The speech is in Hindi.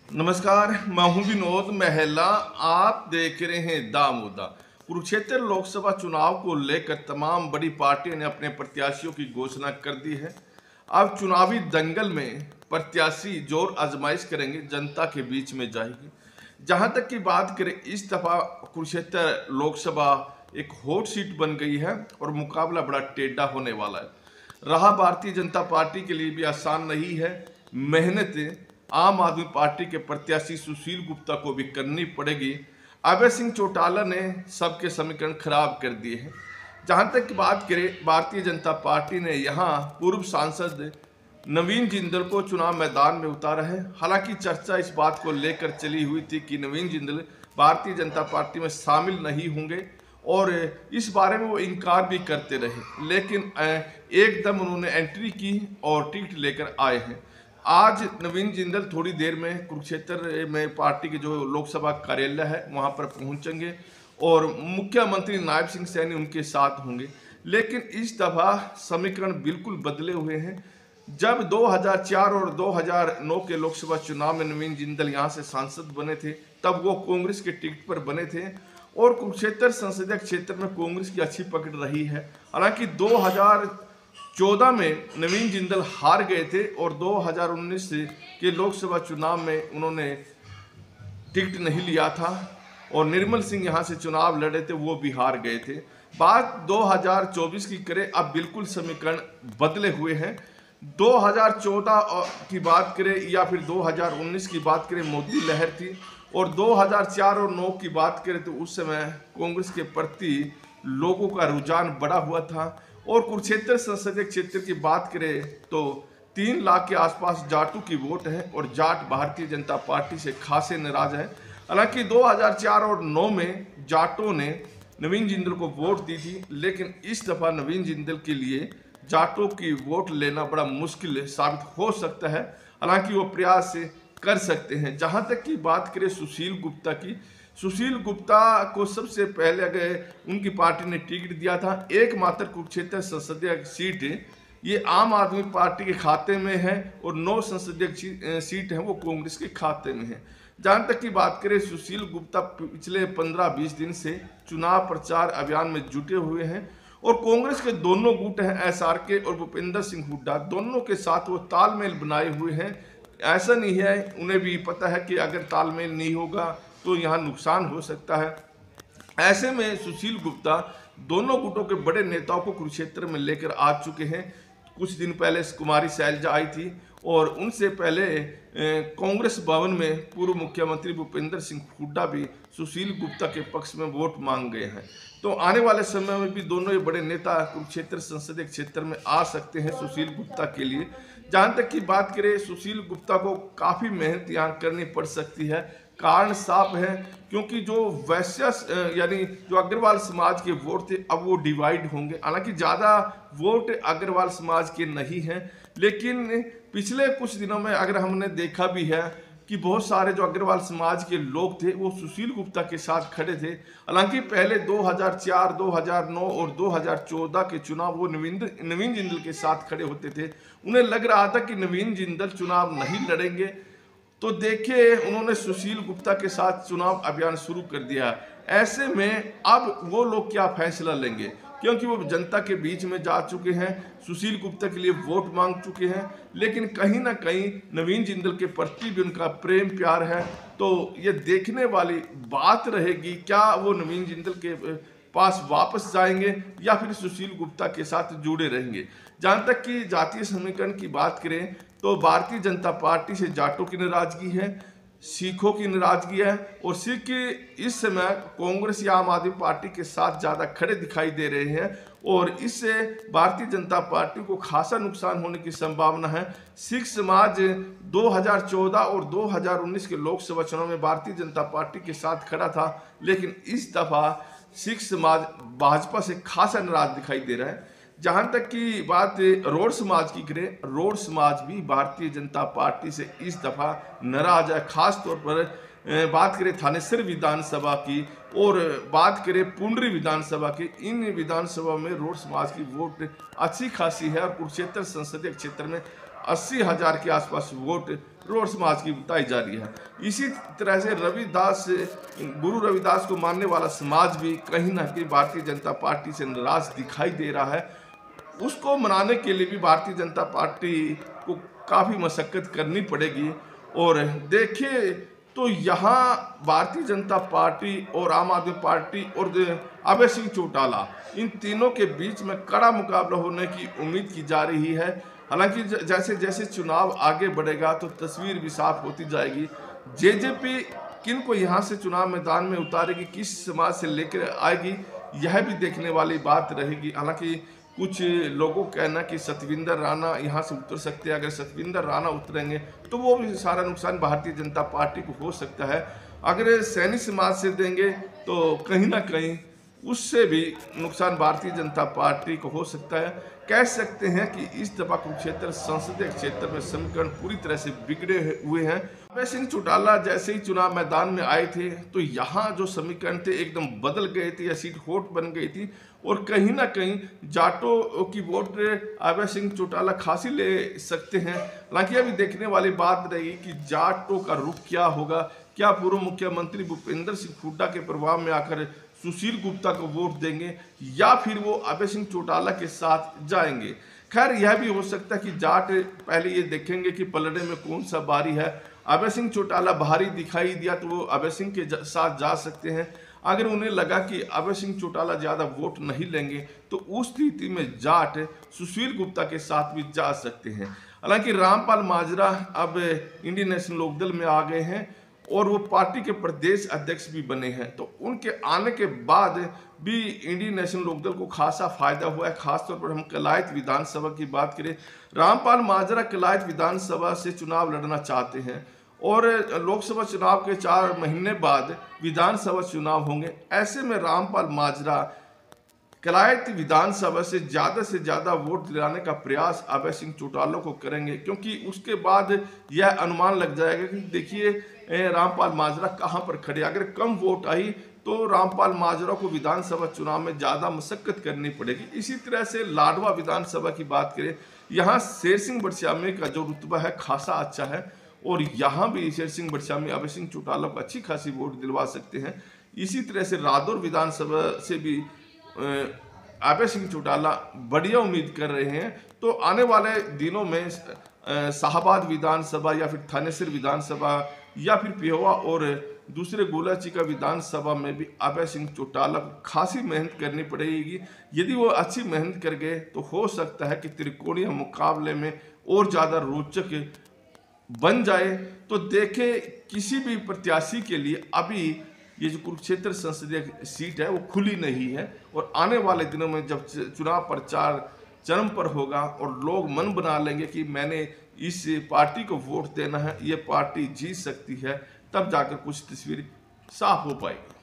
नमस्कार, मैं हूं विनोद महला। आप देख रहे हैं दामुदा। कुरुक्षेत्र लोकसभा चुनाव को लेकर तमाम बड़ी पार्टियों ने अपने प्रत्याशियों की घोषणा कर दी है। अब चुनावी दंगल में प्रत्याशी जोर आजमाइश करेंगे, जनता के बीच में जाएगी। जहां तक की बात करें, इस दफा कुरुक्षेत्र लोकसभा एक हॉट सीट बन गई है और मुकाबला बड़ा टेढ़ा होने वाला है। रहा भारतीय जनता पार्टी के लिए भी आसान नहीं है। मेहनत आम आदमी पार्टी के प्रत्याशी सुशील गुप्ता को भी करनी पड़ेगी। अभय सिंह चौटाला ने सबके समीकरण खराब कर दिए हैं। जहां तक की बात करें, भारतीय जनता पार्टी ने यहां पूर्व सांसद नवीन जिंदल को चुनाव मैदान में उतारा है। हालांकि चर्चा इस बात को लेकर चली हुई थी कि नवीन जिंदल भारतीय जनता पार्टी में शामिल नहीं होंगे और इस बारे में वो इनकार भी करते रहे, लेकिन एकदम उन्होंने एंट्री की और टिकट लेकर आए हैं। आज नवीन जिंदल थोड़ी देर में कुरुक्षेत्र में पार्टी के जो लोकसभा कार्यालय है वहां पर पहुंचेंगे और मुख्यमंत्री नायब सिंह सैनी उनके साथ होंगे। लेकिन इस दफा समीकरण बिल्कुल बदले हुए हैं। जब 2004 और 2009 के लोकसभा चुनाव में नवीन जिंदल यहां से सांसद बने थे, तब वो कांग्रेस के टिकट पर बने थे और कुरुक्षेत्र संसदीय क्षेत्र में कांग्रेस की अच्छी पकड़ रही है। हालांकि 2014 में नवीन जिंदल हार गए थे और 2019 के लोकसभा चुनाव में उन्होंने टिकट नहीं लिया था और निर्मल सिंह यहां से चुनाव लड़े थे, वो भी हार गए थे। बात 2024 की करें, अब बिल्कुल समीकरण बदले हुए हैं। 2014 की बात करें या फिर 2019 की बात करें, मोदी लहर थी और 2004 और 9 की बात करें तो उस समय कांग्रेस के प्रति लोगों का रुझान बढ़ा हुआ था। और कुरुक्षेत्र संसदीय क्षेत्र की बात करें तो 3 लाख के आसपास जाटों की वोट है और जाट भारतीय जनता पार्टी से खासे नाराज है। हालांकि 2004 और 9 में जाटों ने नवीन जिंदल को वोट दी थी, लेकिन इस दफा नवीन जिंदल के लिए जाटों की वोट लेना बड़ा मुश्किल साबित हो सकता है। हालांकि वो प्रयास कर सकते हैं। जहां तक की बात करें सुशील गुप्ता की, सुशील गुप्ता को सबसे पहले अगर उनकी पार्टी ने टिकट दिया था, एकमात्र कुरुक्षेत्र संसदीय सीट ये आम आदमी पार्टी के खाते में है और 9 संसदीय सीट है वो कांग्रेस के खाते में है। जहां तक की बात करें, सुशील गुप्ता पिछले 15-20 दिन से चुनाव प्रचार अभियान में जुटे हुए हैं और कांग्रेस के दोनों गुट हैं एसआरके और भूपेंद्र सिंह हुड्डा, दोनों के साथ वो तालमेल बनाए हुए हैं। ऐसा नहीं है, उन्हें भी पता है कि अगर तालमेल नहीं होगा तो यहाँ नुकसान हो सकता है। ऐसे में सुशील गुप्ता दोनों गुटों के बड़े नेताओं को कुरुक्षेत्र में लेकर आ चुके हैं। कुछ दिन पहले कुमारी शैलजा आई थी और उनसे पहले कांग्रेस भवन में पूर्व मुख्यमंत्री भूपेंद्र सिंह हुड्डा भी सुशील गुप्ता के पक्ष में वोट मांग गए हैं। तो आने वाले समय में भी दोनों ही बड़े नेता कुरुक्षेत्र संसदीय क्षेत्र में आ सकते हैं सुशील गुप्ता के लिए। जहां तक की बात करें, सुशील गुप्ता को काफ़ी मेहनत यहाँ करनी पड़ सकती है। कारण साफ है, क्योंकि जो वैश्य यानी जो अग्रवाल समाज के वोट थे अब वो डिवाइड होंगे। हालांकि ज़्यादा वोट अग्रवाल समाज के नहीं हैं, लेकिन पिछले कुछ दिनों में अगर हमने देखा भी है कि बहुत सारे जो अग्रवाल समाज के लोग थे वो सुशील गुप्ता के साथ खड़े थे। हालांकि पहले 2004, 2009 और 2014 के चुनाव वो नवीन जिंदल के साथ खड़े होते थे। उन्हें लग रहा था कि नवीन जिंदल चुनाव नहीं लड़ेंगे, तो देखिए उन्होंने सुशील गुप्ता के साथ चुनाव अभियान शुरू कर दिया। ऐसे में अब वो लोग क्या फैसला लेंगे, क्योंकि वो जनता के बीच में जा चुके हैं, सुशील गुप्ता के लिए वोट मांग चुके हैं, लेकिन कहीं ना कहीं नवीन जिंदल के प्रति भी उनका प्रेम प्यार है। तो ये देखने वाली बात रहेगी, क्या वो नवीन जिंदल के पास वापस जाएंगे या फिर सुशील गुप्ता के साथ जुड़े रहेंगे। जहां तक कि जातीय समीकरण की बात करें तो भारतीय जनता पार्टी से जाटों की नाराजगी है, सिखों की नाराजगी है और सिख इस समय कांग्रेस या आम आदमी पार्टी के साथ ज़्यादा खड़े दिखाई दे रहे हैं और इससे भारतीय जनता पार्टी को खासा नुकसान होने की संभावना है। सिख समाज 2014 और 2019 के लोकसभा चुनाव में भारतीय जनता पार्टी के साथ खड़ा था, लेकिन इस दफा सिख समाज भाजपा से खासा नाराज दिखाई दे रहा है। जहां तक की बात रोड समाज की करें, रोड समाज भी भारतीय जनता पार्टी से इस दफा नाराज है। खास तौर पर बात करें थानेसर विधानसभा की और बात करें पुंडरी विधानसभा की, इन विधानसभा में रोड समाज की वोट अच्छी खासी है और कुरुक्षेत्र संसदीय क्षेत्र में 80,000 के आसपास वोट रोड समाज की बताई जा रही है। इसी तरह से गुरु रविदास को मानने वाला समाज भी कहीं ना कहीं भारतीय जनता पार्टी से नाराज दिखाई दे रहा है। उसको मनाने के लिए भी भारतीय जनता पार्टी को काफ़ी मशक्कत करनी पड़ेगी। और देखिए तो यहाँ भारतीय जनता पार्टी और आम आदमी पार्टी और अभय सिंह चौटाला, इन तीनों के बीच में कड़ा मुकाबला होने की उम्मीद की जा रही है। हालांकि जैसे जैसे चुनाव आगे बढ़ेगा तो तस्वीर भी साफ होती जाएगी। जेजेपी किन को यहाँ से चुनाव मैदान में उतारेगी, किस समाज से लेकर आएगी, यह भी देखने वाली बात रहेगी। हालांकि कुछ लोगों का कहना कि सतविंदर राणा यहाँ से उतर सकते हैं। अगर सतविंदर राणा उतरेंगे तो वो भी सारा नुकसान भारतीय जनता पार्टी को हो सकता है। अगर सैनी समाज से देंगे तो कहीं ना कहीं उससे भी नुकसान भारतीय जनता पार्टी को हो सकता है। कह सकते हैं कि इस दफा कुरुक्षेत्र संसदीय क्षेत्र में समीकरण पूरी तरह से बिगड़े हुए हैं। अभय सिंह चौटाला जैसे ही चुनाव मैदान में आए थे तो यहाँ जो समीकरण थे एकदम बदल गए थे, या सीट हॉट बन गई थी। और कहीं ना कहीं जाटों की वोट अभय सिंह चौटाला खासी ले सकते हैं। हालांकि अभी देखने वाली बात रही कि जाटों का रुख क्या होगा। क्या पूर्व मुख्यमंत्री भूपेंद्र सिंह हुड्डा के प्रभाव में आकर सुशील गुप्ता को वोट देंगे, या फिर वो अभय सिंह चौटाला के साथ जाएंगे। खैर यह भी हो सकता है कि जाट पहले ये देखेंगे कि पलड़े में कौन सा बारी है। अभय सिंह चौटाला भारी दिखाई दिया तो वो अभय सिंह के साथ जा सकते हैं। अगर उन्हें लगा कि अभय सिंह चौटाला ज़्यादा वोट नहीं लेंगे तो उस स्थिति में जाट सुशील गुप्ता के साथ भी जा सकते हैं। हालांकि रामपाल माजरा अब इंडियन नेशनल लोकदल में आ गए हैं और वो पार्टी के प्रदेश अध्यक्ष भी बने हैं, तो उनके आने के बाद भी इंडियन नेशनल लोकदल को खासा फायदा हुआ है। खासतौर पर हम कलायत विधानसभा की बात करें, रामपाल माजरा कलायत विधानसभा से चुनाव लड़ना चाहते हैं और लोकसभा चुनाव के 4 महीने बाद विधानसभा चुनाव होंगे। ऐसे में रामपाल माजरा कलायत विधानसभा से ज़्यादा वोट दिलाने का प्रयास अभय सिंह चौटाला को करेंगे, क्योंकि उसके बाद यह अनुमान लग जाएगा कि देखिए रामपाल माजरा कहां पर खड़े। अगर कम वोट आई तो रामपाल माजरा को विधानसभा चुनाव में ज़्यादा मशक्कत करनी पड़ेगी। इसी तरह से लाडवा विधानसभा की बात करें, यहाँ शेर सिंह बड़श्यामी का जो रुतबा है खासा अच्छा है और यहाँ भी शेर सिंह बड़श्यामी अभय सिंह चौटाला को अच्छी खासी वोट दिलवा सकते हैं। इसी तरह से रादौर विधानसभा से भी अभय सिंह चौटाला बढ़िया उम्मीद कर रहे हैं। तो आने वाले दिनों में शाहबाद विधानसभा या फिर थानेसर विधानसभा या फिर पेहोवा और दूसरे गोलाचीका विधानसभा में भी अभय सिंह चौटाला को खासी मेहनत करनी पड़ेगी। यदि वो अच्छी मेहनत कर गए तो हो सकता है कि त्रिकोणीय मुकाबले में और ज़्यादा रोचक बन जाए। तो देखें, किसी भी प्रत्याशी के लिए अभी ये जो कुरुक्षेत्र संसदीय सीट है वो खुली नहीं है और आने वाले दिनों में जब चुनाव प्रचार चरम पर होगा और लोग मन बना लेंगे कि मैंने इस पार्टी को वोट देना है, ये पार्टी जीत सकती है, तब जाकर कुछ तस्वीर साफ हो पाएगी।